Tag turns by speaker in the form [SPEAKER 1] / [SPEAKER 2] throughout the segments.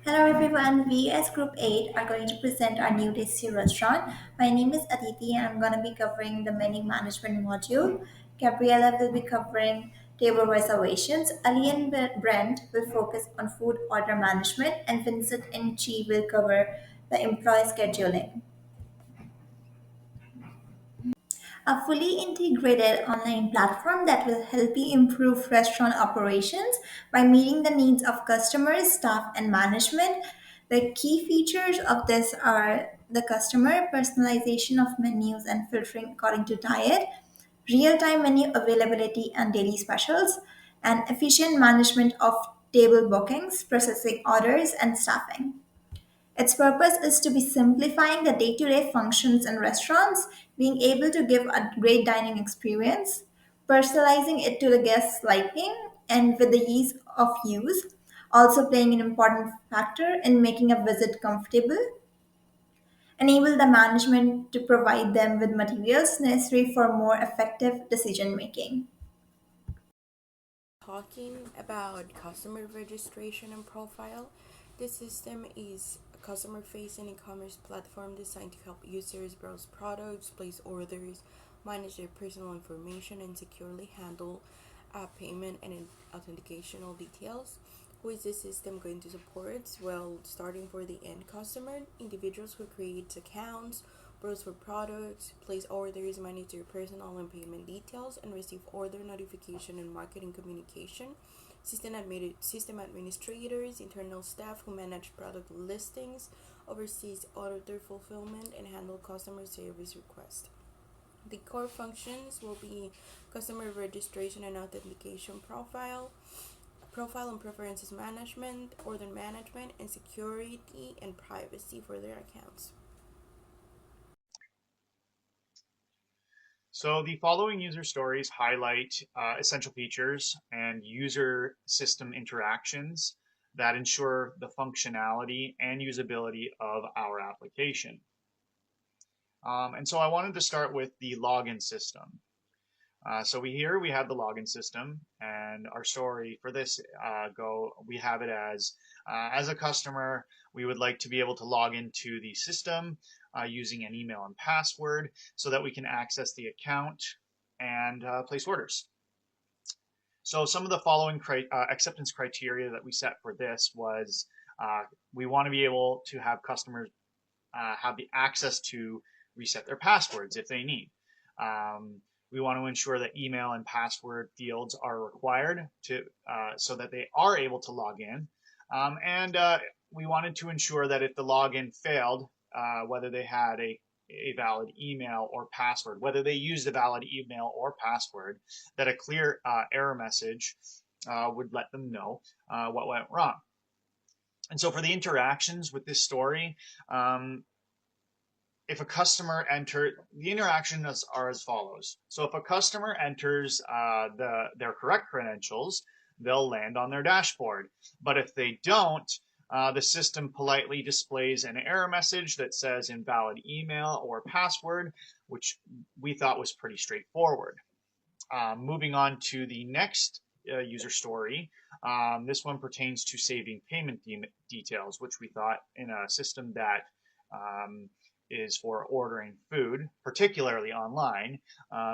[SPEAKER 1] Hello everyone, we as Group 8 are going to present our new tasty restaurant. My name is Aditi and I'm going to be covering the menu management module. Gabriella will be covering table reservations. Ali and Brent will focus on food order management and Vincent and Chi will cover the employee scheduling. A fully integrated online platform that will help you improve restaurant operations by meeting the needs of customers, staff, and management. The key features of this are the customer personalization of menus and filtering according to diet, real time menu availability and daily specials, and efficient management of table bookings, processing orders, and staffing. Its purpose is to be simplifying the day to day functions in restaurants, being able to give a great dining experience, personalizing it to the guest's liking, and with the ease of use, also playing an important factor in making a visit comfortable, enable the management to provide them with materials necessary for more effective decision making.
[SPEAKER 2] Talking about customer registration and profile, this system is a customer facing e commerce platform designed to help users browse products, place orders, manage their personal information, and securely handle payment and authenticational details. Who is this system going to support? Well, starting for the end customer, individuals who create accounts, browse for products, place orders, manage their personal and payment details, and receive order notification and marketing communication. System administrators, internal staff who manage product listings, oversees order fulfillment, and handle customer service requests. The core functions will be customer registration and authentication profile and preferences management, order management, and security and privacy for their accounts.
[SPEAKER 3] So the following user stories highlight essential features and user system interactions that ensure the functionality and usability of our application. And so I wanted to start with the login system. So we have the login system, and our story for this we have it as a customer, we would like to be able to log into the system using an email and password so that we can access the account and place orders. So some of the following acceptance criteria that we set for this was we want to be able to have customers have the access to reset their passwords if they need. We want to ensure that email and password fields are required so that they are able to log in. And we wanted to ensure that if the login failed, whether they had a valid email or password, whether they used a valid email or password, that a clear error message would let them know what went wrong. And so for the interactions with this story, if a customer the interactions are as follows. So if a customer enters their correct credentials, they'll land on their dashboard. But if they don't, the system politely displays an error message that says invalid email or password, which we thought was pretty straightforward. Moving on to the next user story. This one pertains to saving payment details, which we thought in a system that is for ordering food, particularly online,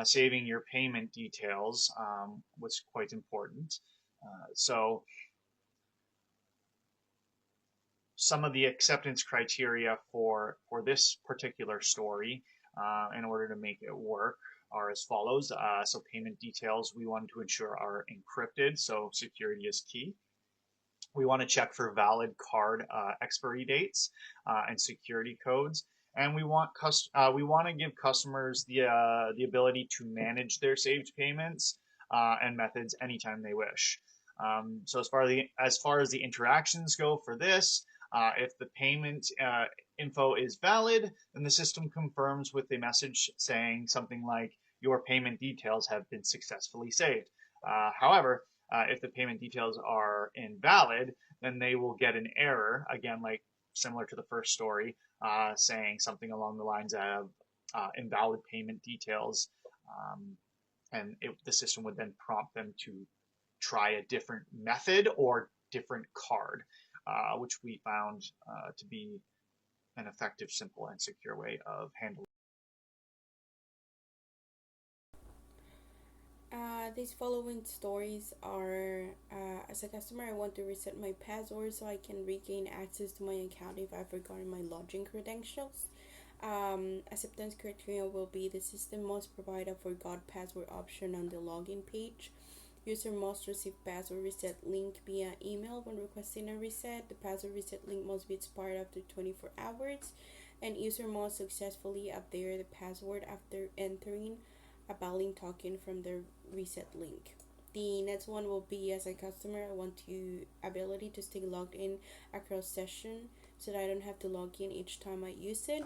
[SPEAKER 3] saving your payment details was quite important. So some of the acceptance criteria for this particular story in order to make it work are as follows. So payment details we want to ensure are encrypted, so security is key. We want to check for valid card expiry dates and security codes, and we want to give customers the ability to manage their saved payments and methods anytime they wish. So as far as the interactions go for this, if the payment info is valid, then the system confirms with a message saying something like your payment details have been successfully saved. However, if the payment details are invalid, then they will get an error, again, like similar to the first story, saying something along the lines of invalid payment details. And the system would then prompt them to try a different method or different card. which we found to be an effective, simple, and secure way of handling.
[SPEAKER 2] These following stories are as a customer, I want to reset my password so I can regain access to my account if I've forgotten my login credentials. Acceptance criteria will be the system must provide a forgot password option on the login page. User must receive password reset link via email when requesting a reset. The password reset link must be expired after 24 hours, and user must successfully update the password after entering a valid token from the reset link. The next one will be as a customer, I want to ability to stay logged in across session so that I don't have to log in each time I use it.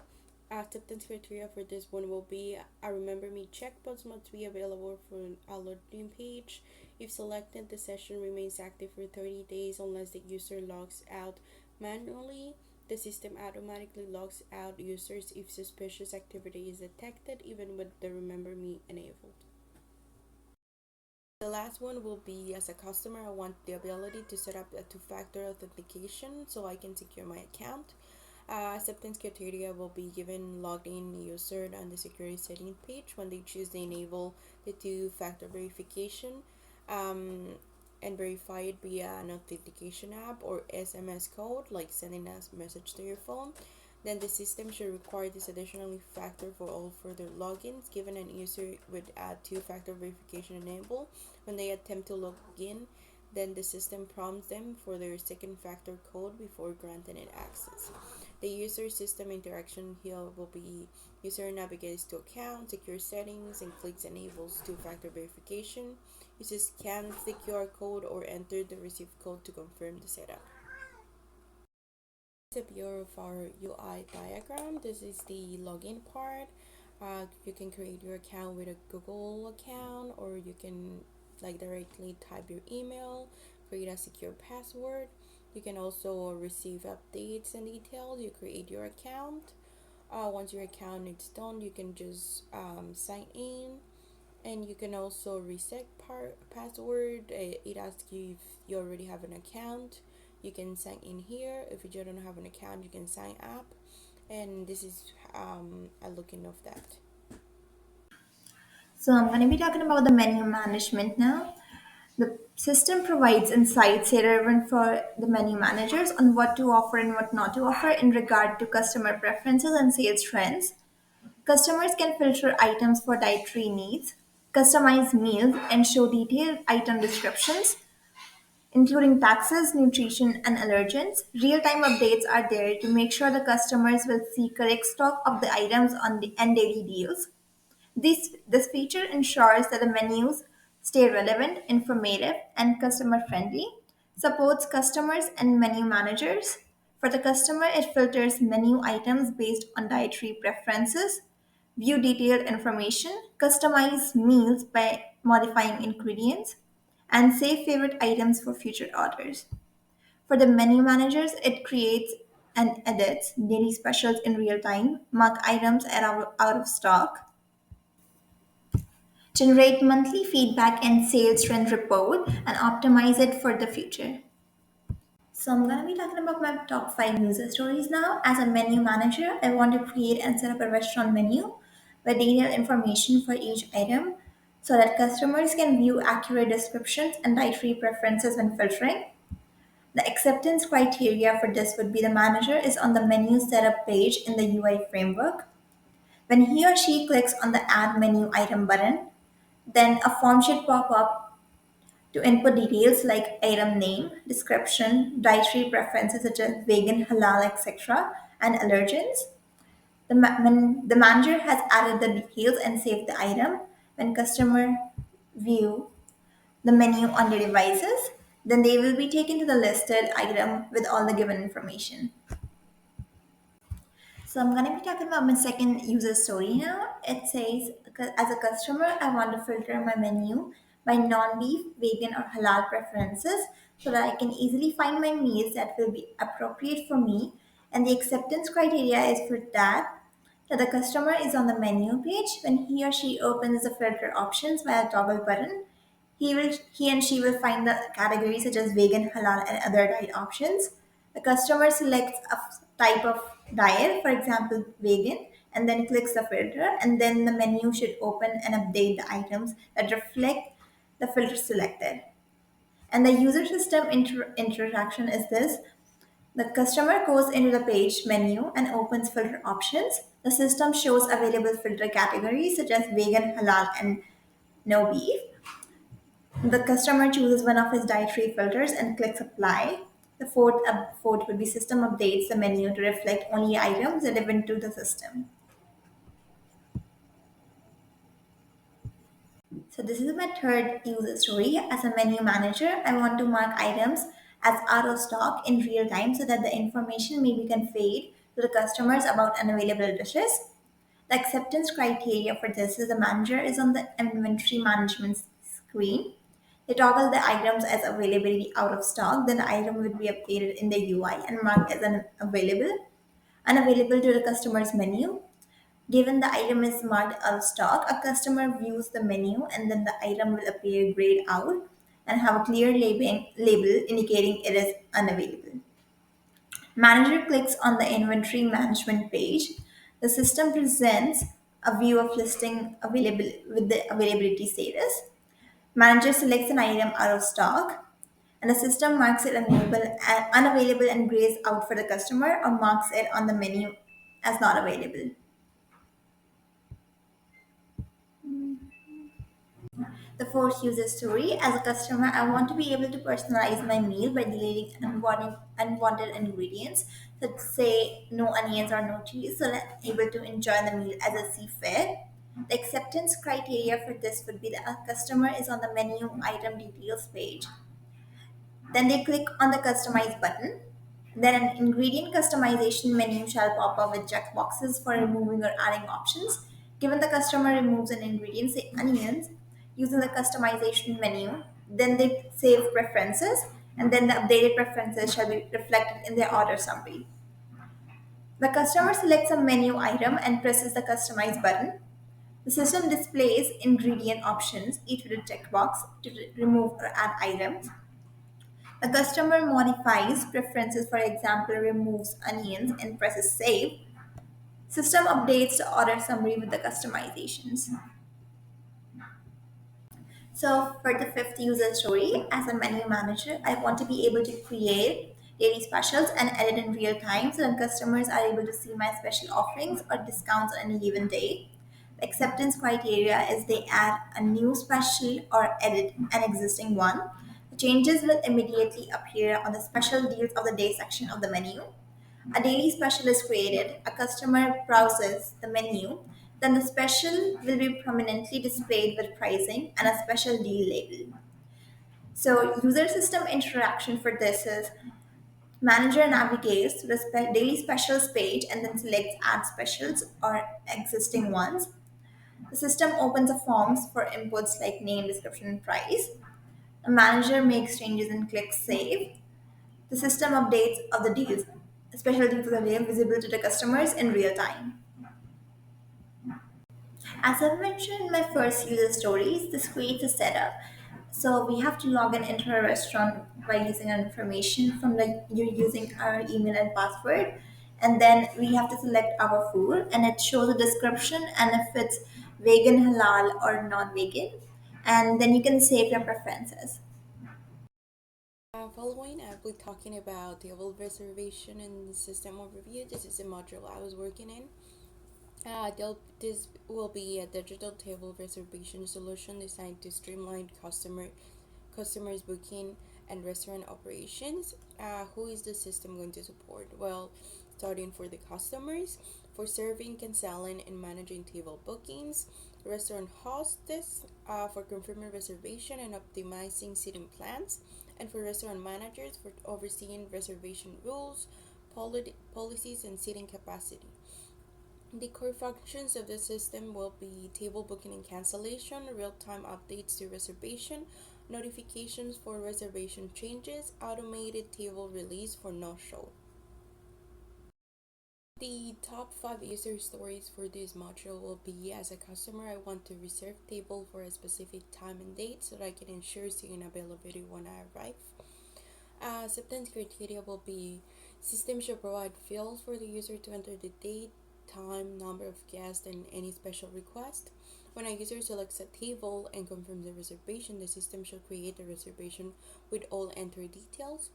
[SPEAKER 2] Acceptance criteria for this one will be a remember me checkbox must be available for a login page. If selected, the session remains active for 30 days unless the user logs out manually. The system automatically logs out users if suspicious activity is detected, even with the Remember Me enabled. The last one will be as a customer, I want the ability to set up a two factor authentication so I can secure my account. Acceptance criteria will be given logged in user on the security setting page when they choose to enable the two factor verification um, and verify it via an authentication app or SMS code, like sending a message to your phone. Then the system should require this additional factor for all further logins, given an user with a two-factor verification enabled. When they attempt to log in, then the system prompts them for their second factor code before granting it access. The user system interaction here will be user navigates to account, secure settings, and clicks enables two-factor verification. User scans the QR code or enter the received code to confirm the setup. A view of our UI diagram. This is the login part. You can create your account with a Google account, or you can like directly type your email, create a secure password. You can also receive updates and details. You create your account. Once your account is done, you can just sign in, and you can also reset password. It asks you if you already have an account. You can sign in here. If you don't have an account, you can sign up, and this is a looking of that.
[SPEAKER 1] So I'm going to be talking about the menu management now. The system provides insights relevant for the menu managers on what to offer and what not to offer in regard to customer preferences and sales trends. Customers can filter items for dietary needs, customize meals, and show detailed item descriptions, including taxes, nutrition, and allergens. Real time updates are there to make sure the customers will see correct stock of the items on the and daily deals. This feature ensures that the menus stay relevant, informative, and customer friendly, supports customers and menu managers. For the customer, it filters menu items based on dietary preferences, view detailed information, customize meals by modifying ingredients, and save favorite items for future orders. For the menu managers, it creates and edits daily specials in real time, mark items as out of stock, generate monthly feedback and sales trend report, and optimize it for the future. So I'm going to be talking about my top 5 user stories now. As a menu manager, I want to create and set up a restaurant menu with detailed information for each item so that customers can view accurate descriptions and dietary preferences when filtering. The acceptance criteria for this would be the manager is on the menu setup page in the UI framework. When he or she clicks on the add menu item button, then a form should pop up to input details like item name, description, dietary preferences such as vegan, halal, etc., and allergens. When the manager has added the details and saved the item, when customer view the menu on their devices, then they will be taken to the listed item with all the given information. So I'm going to be talking about my second user story now. It says, as a customer, I want to filter my menu by non-beef, vegan, or halal preferences so that I can easily find my meals that will be appropriate for me. And the acceptance criteria is for that the customer is on the menu page when he or she opens the filter options via toggle button. He and she will find the categories such as vegan, halal, and other diet options. The customer selects a type of diet, for example, vegan, and then clicks the filter, and then the menu should open and update the items that reflect the filter selected. And the user system interaction is this: the customer goes into the page menu and opens filter options. The system shows available filter categories such as vegan, halal, and no beef. The customer chooses one of his dietary filters and clicks apply. The fourth would be system updates the menu to reflect only items relevant to the system. So this is my third user story. As a menu manager, I want to mark items as out of stock in real time so that the information may be conveyed to the customers about unavailable dishes. The acceptance criteria for this is the manager is on the inventory management screen. They toggle the items as availability out of stock, then the item will be updated in the UI and marked as unavailable to the customer's menu. Given the item is marked out of stock, a customer views the menu and then the item will appear grayed out and have a clear label indicating it is unavailable. Manager clicks on the inventory management page. The system presents a view of listing available with the availability status. Manager selects an item out of stock and the system marks it unavailable and grays out for the customer or marks it on the menu as not available. The fourth user story: as a customer, I want to be able to personalize my meal by deleting unwanted ingredients. So, say no onions or no cheese, so that I'm able to enjoy the meal as I see fit. The acceptance criteria for this would be that a customer is on the menu item details page. Then they click on the customize button. Then an ingredient customization menu shall pop up with checkboxes for removing or adding options. Given the customer removes an ingredient, say onions, using the customization menu, then they save preferences, and then the updated preferences shall be reflected in their order summary. The customer selects a menu item and presses the customize button. The system displays ingredient options, each with a checkbox to remove or add items. A customer modifies preferences, for example, removes onions and presses save. System updates the order summary with the customizations. So for the fifth user story, as a menu manager, I want to be able to create daily specials and edit in real time so that customers are able to see my special offerings or discounts on any given day. The acceptance criteria is they add a new special or edit an existing one. The changes will immediately appear on the special deals of the day section of the menu. A daily special is created, a customer browses the menu, then the special will be prominently displayed with pricing and a special deal label. So, user system interaction for this is manager navigates to the daily specials page and then selects add specials or existing ones. The system opens a forms for inputs like name, description, and price. A manager makes changes and clicks save. The system updates of the deals, special deals of the day visible to the customers in real time. As I mentioned in my first user stories, this creates a setup. So we have to log in into a restaurant by using our information from the you're using our email and password, and then we have to select our food, and it shows a description and if it's vegan, halal, or non-vegan, and then you can save your preferences.
[SPEAKER 2] Following up, we're talking about table reservation and system overview. This is a module I was working in. This will be a digital table reservation solution designed to streamline customers booking and restaurant operations. Who is the system going to support? Well, starting for the customers, for serving, canceling, and managing table bookings, restaurant hostess for confirming reservation and optimizing seating plans, and for restaurant managers for overseeing reservation rules, policies, and seating capacity. The core functions of the system will be table booking and cancellation, real-time updates to reservation, notifications for reservation changes, automated table release for no-show. The top 5 user stories for this module will be: as a customer, I want to reserve table for a specific time and date so that I can ensure seating availability when I arrive. Acceptance criteria will be System should provide fields for the user to enter the date, time, number of guests, and any special request. When a user selects a table and confirms the reservation, the system should create the reservation with all entered details.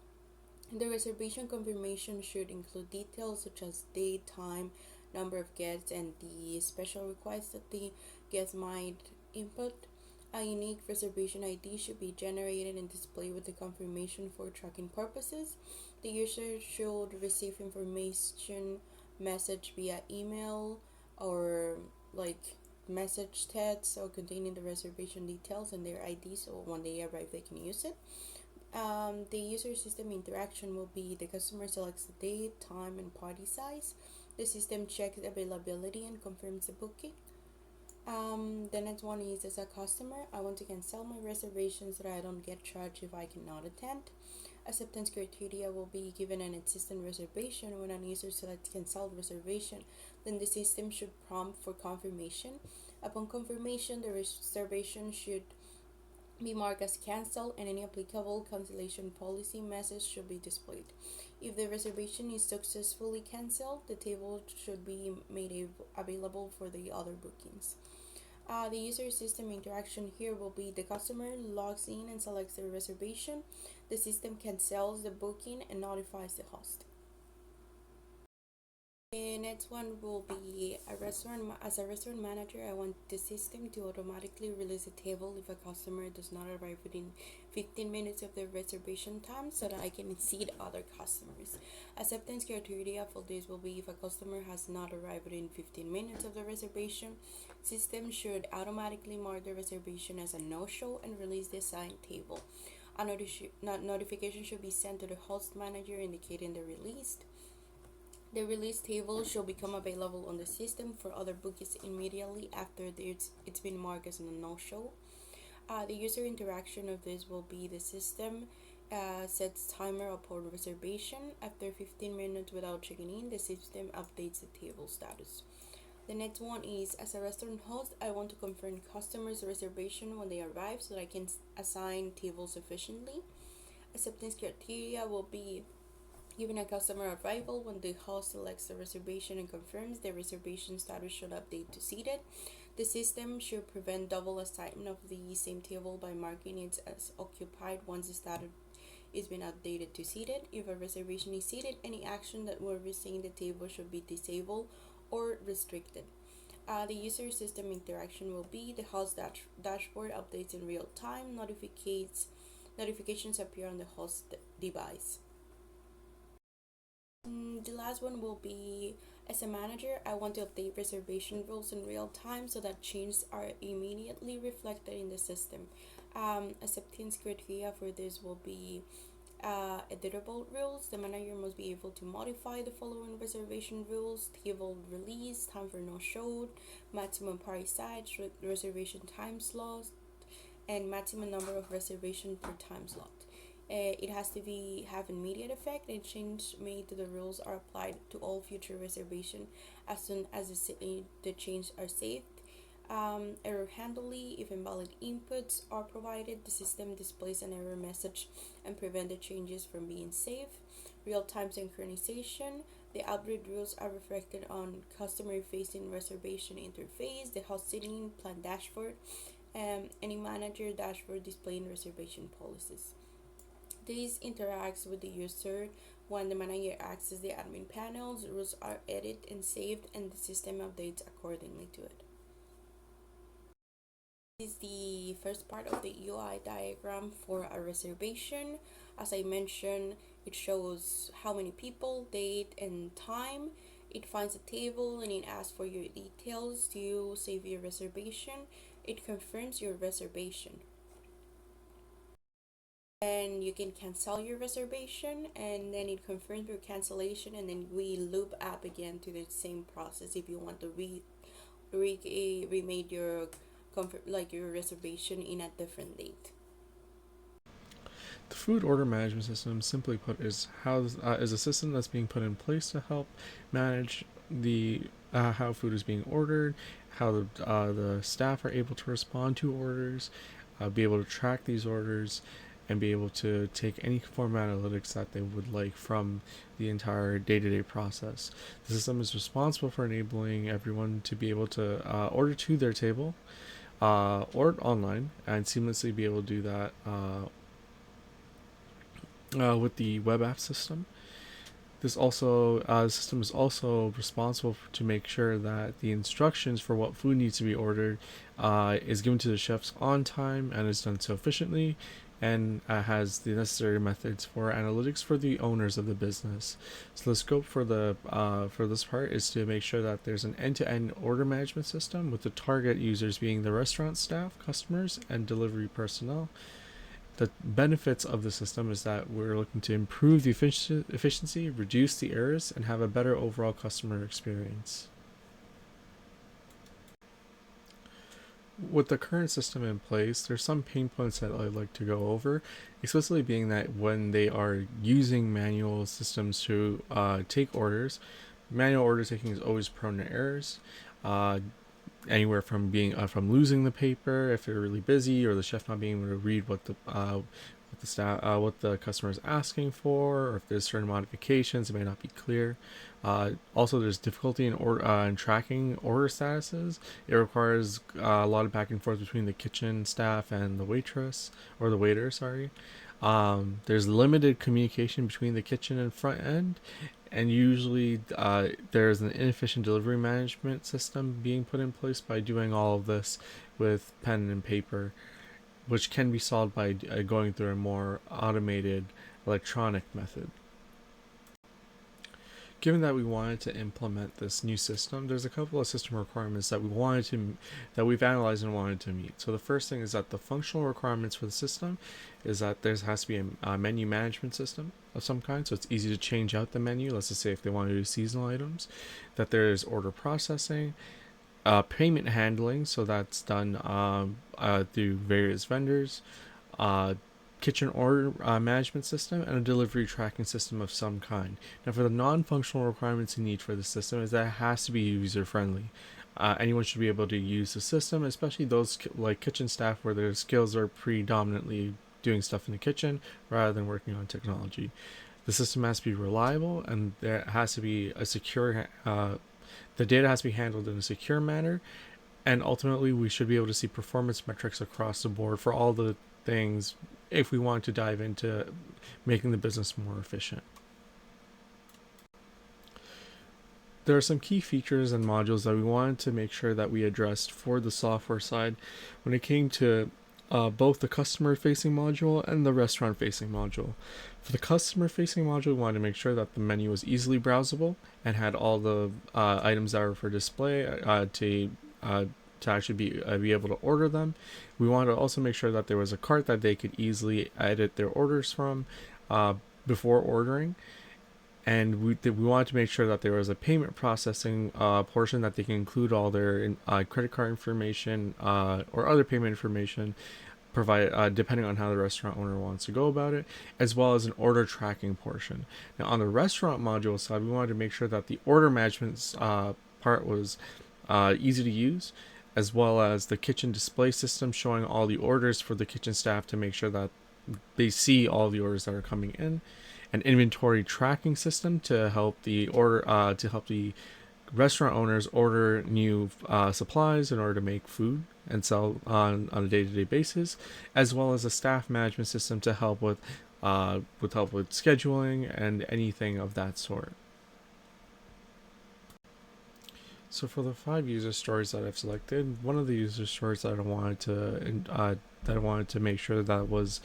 [SPEAKER 2] The reservation confirmation should include details such as date, time, number of guests, and the special requests that the guest might input. A unique reservation ID should be generated and displayed with the confirmation for tracking purposes. The user should receive information message via email or like message text or containing the reservation details and their ID, so when they arrive they can use it. The user system interaction will be the customer selects the date, time, and party size. The system checks availability and confirms the booking. The next one is, as a customer, I want to cancel my reservation so that I don't get charged if I cannot attend. Acceptance criteria will be given an existing reservation. When a user selects cancelled reservation, then the system should prompt for confirmation. Upon confirmation, the reservation should be marked as cancelled and any applicable cancellation policy message should be displayed. If the reservation is successfully cancelled, the table should be made available for the other bookings. The user system interaction here will be the customer logs in and selects their reservation. The system cancels the booking and notifies the host. The next one will be a restaurant. As a restaurant manager, I want the system to automatically release a table if a customer does not arrive within 15 minutes of their reservation time, so that I can exceed other customers. Acceptance criteria for this will be if a customer has not arrived within 15 minutes of the reservation, system should automatically mark the reservation as a no-show and release the assigned table. A notification should be sent to the host manager indicating the released. The release table shall become available on the system for other bookings immediately after it's been marked as a no-show. The user interaction of this will be the system sets timer upon reservation. After 15 minutes without checking in, the system updates the table status. The next one is, as a restaurant host, I want to confirm customers' reservation when they arrive so that I can assign tables efficiently. Acceptance criteria will be given a customer arrival, when the host selects the reservation and confirms, the reservation status should update to seated. The system should prevent double assignment of the same table by marking it as occupied once the status is been updated to seated. If a reservation is seated, any action that will retain the table should be disabled or restricted. The user system interaction will be the host dashboard updates in real time. Notifications appear on the host device. The last one will be, as a manager, I want to update reservation rules in real time so that changes are immediately reflected in the system. Acceptance criteria for this will be editable rules. The manager must be able to modify the following reservation rules: table release, time for no show, maximum party size, reservation time slot, and maximum number of reservation per time slot. It has to have immediate effect, and changes made to the rules are applied to all future reservation as soon as the changes are saved. Error handling: if invalid inputs are provided, the system displays an error message and prevent the changes from being saved. Real-time synchronization: the upgrade rules are reflected on customer-facing reservation interface, the host sitting plan dashboard, and any manager dashboard displaying reservation policies. This interacts with the user when the manager accesses the admin panels, rules are edited and saved, and the system updates accordingly to it. This is the first part of the UI diagram for a reservation. As I mentioned, it shows how many people, date, and time. It finds a table and it asks for your details to save your reservation. It confirms your reservation. And you can cancel your reservation, and then it confirms your cancellation, and then we loop up again to the same process if you want to remake your your reservation in a different date.
[SPEAKER 4] The food order management system, simply put, is a system that's being put in place to help manage the how food is being ordered, how the staff are able to respond to orders, be able to track these orders, and be able to take any form of analytics that they would like from the entire day-to-day process. The system is responsible for enabling everyone to be able to order to their table, or online, and seamlessly be able to do that with the web app system. This also the system is also responsible to make sure that the instructions for what food needs to be ordered is given to the chefs on time and is done so efficiently, and has the necessary methods for analytics for the owners of the business. So the scope for this part is to make sure that there's an end-to-end order management system, with the target users being the restaurant staff, customers, and delivery personnel. The benefits of the system is that we're looking to improve the efficiency, reduce the errors, and have a better overall customer experience. With the current system in place, there's some pain points that I'd like to go over, especially being that when they are using manual systems to take orders, manual order taking is always prone to errors. Uh, Anywhere from being from losing the paper if they're really busy, or the chef not being able to read what the customer is asking for, or if there's certain modifications, it may not be clear. Also, there's difficulty in tracking order statuses. It requires a lot of back and forth between the kitchen staff and the waitress, or the waiter. Sorry. There's limited communication between the kitchen and front end, and usually there's an inefficient delivery management system being put in place by doing all of this with pen and paper, which can be solved by going through a more automated electronic method. Given that we wanted to implement this new system, there's a couple of system requirements that we've analyzed and wanted to meet. So the first thing is that the functional requirements for the system is that there has to be a menu management system of some kind, so it's easy to change out the menu. Let's just say if they want to do seasonal items, that there is order processing, payment handling, so that's done through various vendors, uh, kitchen order management system, and a delivery tracking system of some kind. Now, for the non-functional requirements you need for the system is that it has to be user-friendly. Anyone should be able to use the system, especially those like kitchen staff where their skills are predominantly doing stuff in the kitchen rather than working on technology. The system has to be reliable, and there has to be a secure. The data has to be handled in a secure manner, and ultimately we should be able to see performance metrics across the board for all the things if we want to dive into making the business more efficient. There are some key features and modules that we wanted to make sure that we addressed for the software side when it came to both the customer facing module and the restaurant facing module. For the customer facing module, we wanted to make sure that the menu was easily browsable and had all the items that were for display to actually be able to order them. We wanted to also make sure that there was a cart that they could easily edit their orders from before ordering. And we wanted to make sure that there was a payment processing portion that they can include all their credit card information or other payment information provide depending on how the restaurant owner wants to go about it, as well as an order tracking portion. Now, on the restaurant module side, we wanted to make sure that the order management part was easy to use, as well as the kitchen display system showing all the orders for the kitchen staff to make sure that they see all the orders that are coming in, an inventory tracking system to help the restaurant owners order new supplies in order to make food and sell on a day-to-day basis, as well as a staff management system to help with scheduling and anything of that sort. So for the 5 user stories that I've selected, one of the user stories that I wanted to make sure that was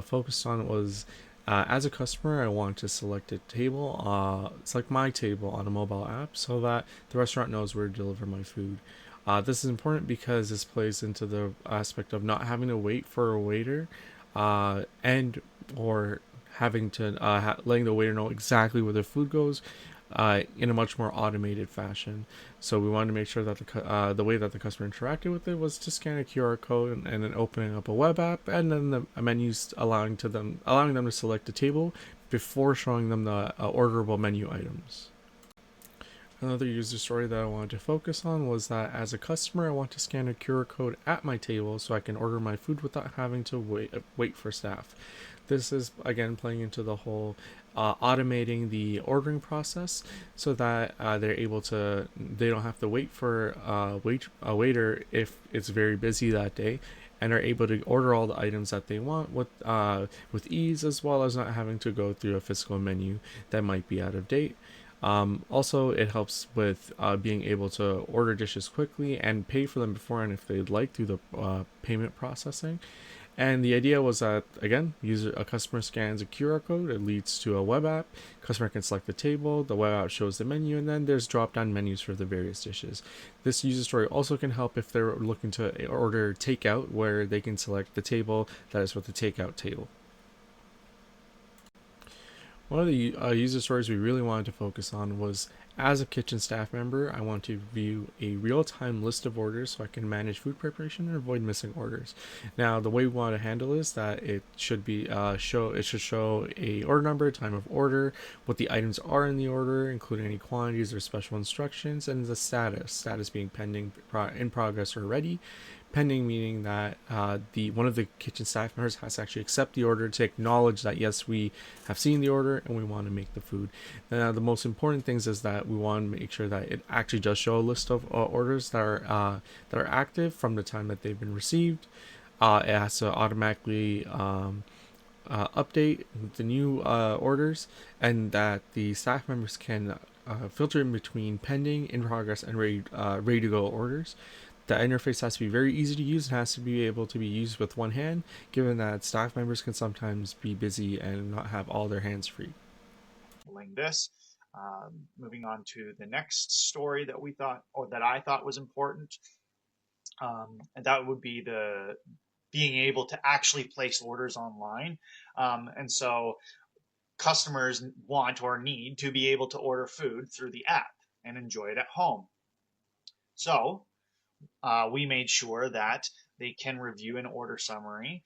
[SPEAKER 4] focused on was as a customer, I want to select select my table on a mobile app so that the restaurant knows where to deliver my food. This is important because this plays into the aspect of not having to wait for a waiter, and or having to letting the waiter know exactly where their food goes in a much more automated fashion. So we wanted to make sure that the way that the customer interacted with it was to scan a QR code and then opening up a web app, and then the menus allowing them to select a table before showing them the orderable menu items. Another user story that I wanted to focus on was that as a customer, I want to scan a QR code at my table so I can order my food without having to wait for staff. This is again playing into the whole automating the ordering process so that they don't have to wait for a waiter if it's very busy that day, and are able to order all the items that they want with ease, as well as not having to go through a physical menu that might be out of date. Also, it helps with being able to order dishes quickly and pay for them beforehand if they'd like through the payment processing. And the idea was that again, a customer scans a QR code, it leads to a web app. Customer can select the table, the web app shows the menu, and then there's drop down menus for the various dishes. This user story also can help if they're looking to order takeout, where they can select the table that is with the takeout table. One of the user stories we really wanted to focus on was, as a kitchen staff member, I want to view a real time list of orders so I can manage food preparation and avoid missing orders. Now, the way we want to handle is that it should show a order number, time of order, what the items are in the order, including any quantities or special instructions, and the status being pending, in progress, or ready. Pending meaning that the one of the kitchen staff members has to actually accept the order to acknowledge that yes, we have seen the order and we want to make the food. Now, the most important things is that we want to make sure that it actually does show a list of orders that are active from the time that they've been received. It has to automatically update the new orders, and that the staff members can filter in between pending, in progress, and ready to go orders. The interface has to be very easy to use and has to be able to be used with one hand, given that staff members can sometimes be busy and not have all their hands free.
[SPEAKER 3] This. Moving on to the next story that we thought, or that I thought was important, and that would be the being able to actually place orders online. And so customers want or need to be able to order food through the app and enjoy it at home. So we made sure that they can review an order summary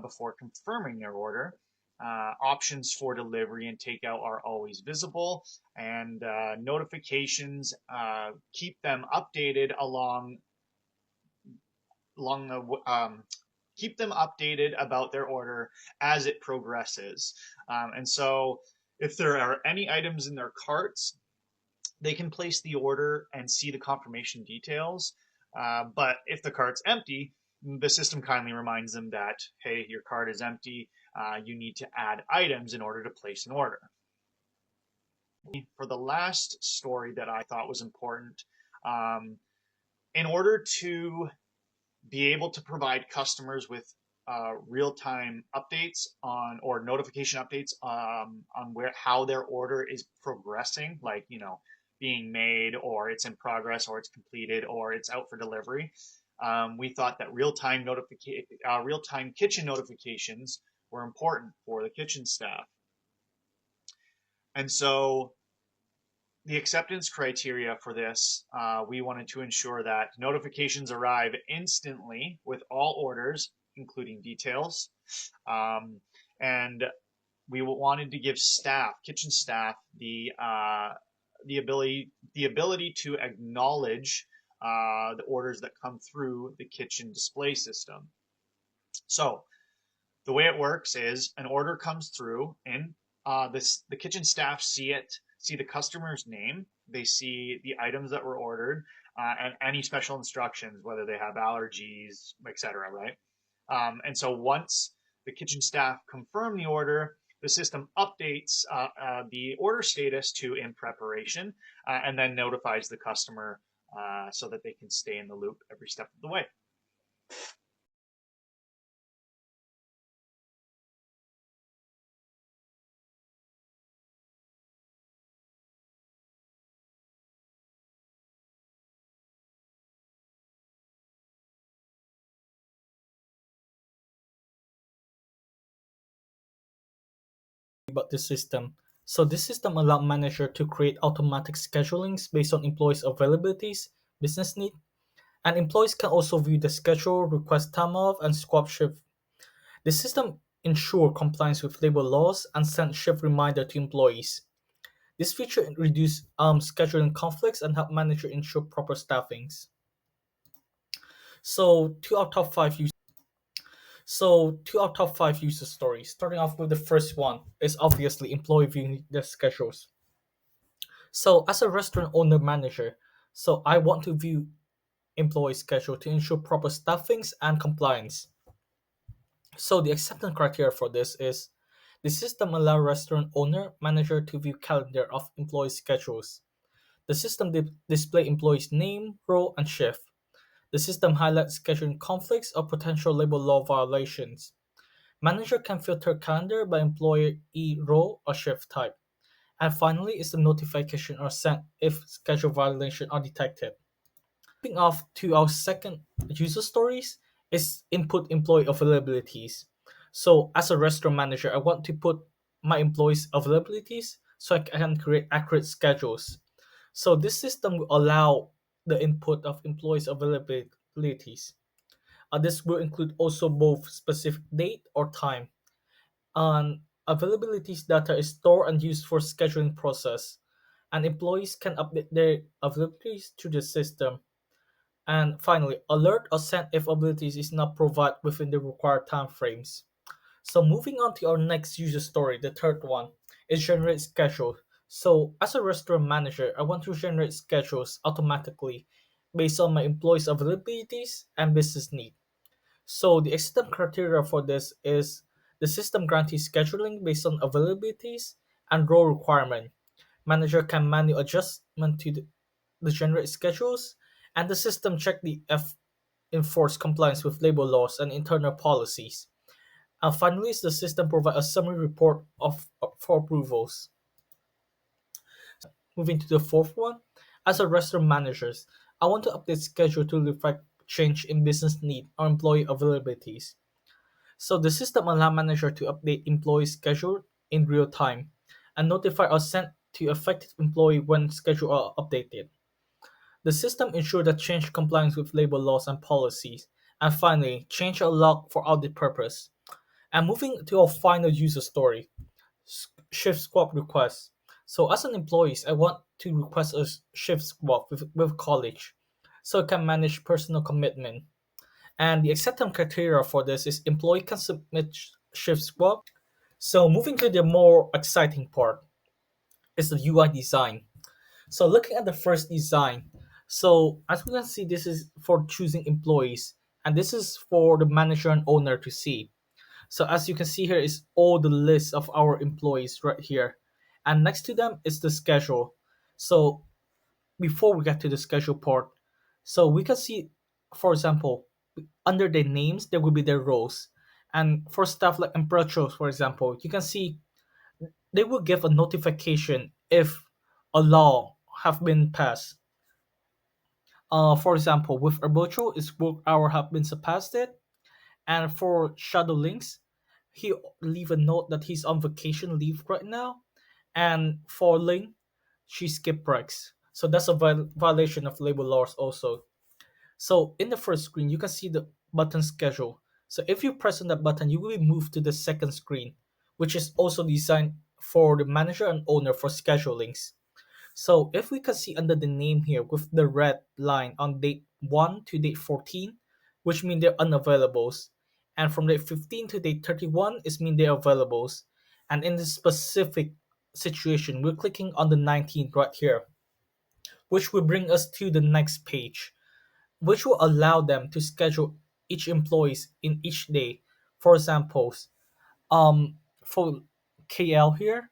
[SPEAKER 3] before confirming their order. Options for delivery and takeout are always visible, and notifications keep them updated along the keep them updated about their order as it progresses. And so, if there are any items in their carts, they can place the order and see the confirmation details. But if the cart's empty, the system kindly reminds them that, hey, your cart is empty. You need to add items in order to place an order. For the last story that I thought was important, in order to be able to provide customers with real-time updates on, or notification updates on how their order is progressing, like being made, or it's in progress, or it's completed, or it's out for delivery. We thought that real-time kitchen notifications were important for the kitchen staff, and so the acceptance criteria for this, we wanted to ensure that notifications arrive instantly with all orders, including details. And we wanted to give kitchen staff, the ability to acknowledge the orders that come through the kitchen display system. So the way it works is an order comes through, and the kitchen staff see the customer's name, they see the items that were ordered, and any special instructions, whether they have allergies, etc. Right? And so once the kitchen staff confirm the order, the system updates the order status to in preparation, and then notifies the customer so that they can stay in the loop every step of the way.
[SPEAKER 5] about this system. So this system allows manager to create automatic schedulings based on employees' availabilities, business need, and employees can also view the schedule, request time off, and swap shift. The system ensure compliance with labor laws and send shift reminder to employees. This feature reduce scheduling conflicts and help manager ensure proper staffings. So to our top five use to our top five user stories. Starting off with the first one is obviously employee viewing their schedules. So as a restaurant owner manager, so I want to view employee schedule to ensure proper staffings and compliance. So the acceptance criteria for this is the system allow restaurant owner manager to view calendar of employee schedules. The system display employee's name, role, and shift. The system highlights scheduling conflicts or potential labor law violations. Manager can filter calendar by employee role or shift type. And finally is the notification or sent if schedule violation are detected. Moving off to our second user stories is input employee availabilities. So as a restaurant manager, I want to put my employees availabilities so I can create accurate schedules. So this system will allow the input of employees availabilities. This will include also both specific date or time. And availabilities data is stored and used for scheduling process. And employees can update their availabilities to the system. And finally, alert or send if abilities is not provided within the required time frames. So moving on to our next user story, the third one is generate schedule. So as a restaurant manager, I want to generate schedules automatically based on my employees' availabilities and business need. So the acceptance criteria for this is the system guarantees scheduling based on availabilities and role requirement. Manager can manual adjustment to the generate schedules, and the system check the enforce compliance with labor laws and internal policies. And finally, the system provide a summary report of for approvals. Moving to the fourth one, as a restaurant managers, I want to update schedule to reflect change in business need or employee availabilities. So the system allow manager to update employee schedule in real time and notify or send to affected employee when schedule are updated. The system ensures that change compliance with labor laws and policies. And finally, change are logged for audit purpose. And moving to our final user story, shift swap request. So as an employee, I want to request a shift swap with college so I can manage personal commitment. And the acceptance criteria for this is employee can submit shift swap. So moving to the more exciting part is the UI design. So looking at the first design, so as we can see, this is for choosing employees, and this is for the manager and owner to see. So as you can see here is all the list of our employees right here, and next to them is the schedule. So before we get to the schedule part, so we can see, for example, under their names there will be their roles, and for stuff like impresos, for example, you can see they will give a notification if a law have been passed. For example, with Arbocho, his work hour have been surpassed it, and for Shadow Links, he leave a note that he's on vacation leave right now, and for Link, she skipped breaks. So that's a violation of labor laws also. So in the first screen, you can see the button schedule. So if you press on that button, you will be moved to the second screen, which is also designed for the manager and owner for schedulings. So if we can see under the name here with the red line on date 1 to date 14, which mean they're unavailables. And from date 15 to date 31 is mean they're availables. And in this specific situation, we're clicking on the 19th right here, which will bring us to the next page, which will allow them to schedule each employees in each day. For examples, for KL here,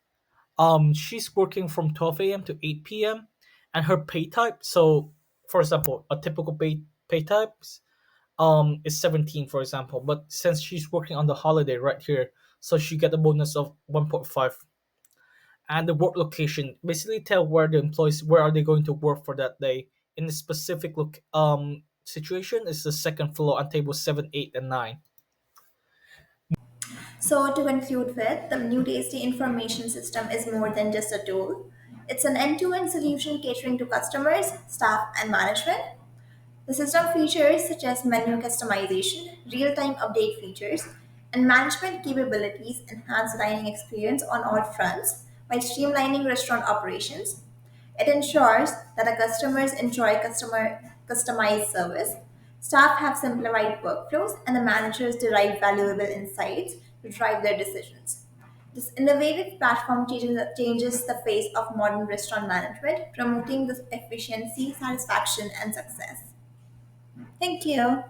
[SPEAKER 5] she's working from 12 a.m. to 8 p.m. and her pay type. So, for example, a typical pay types is 17, for example. But since she's working on the holiday right here, so she get a bonus of 1.5. And the work location basically tell where the employees where are they going to work for that day. In the specific situation is the second floor on table 7, 8, and 9.
[SPEAKER 1] So, to conclude with, the new Tasty Information System is more than just a tool. It's an end to end solution catering to customers, staff, and management. The system features such as menu customization, real time update features, and management capabilities enhance dining experience on all fronts by streamlining restaurant operations. It ensures that our customers enjoy customized service, staff have simplified workflows, and the managers derive valuable insights to drive their decisions. This innovative platform changes the face of modern restaurant management, promoting the efficiency, satisfaction, and success. Thank you.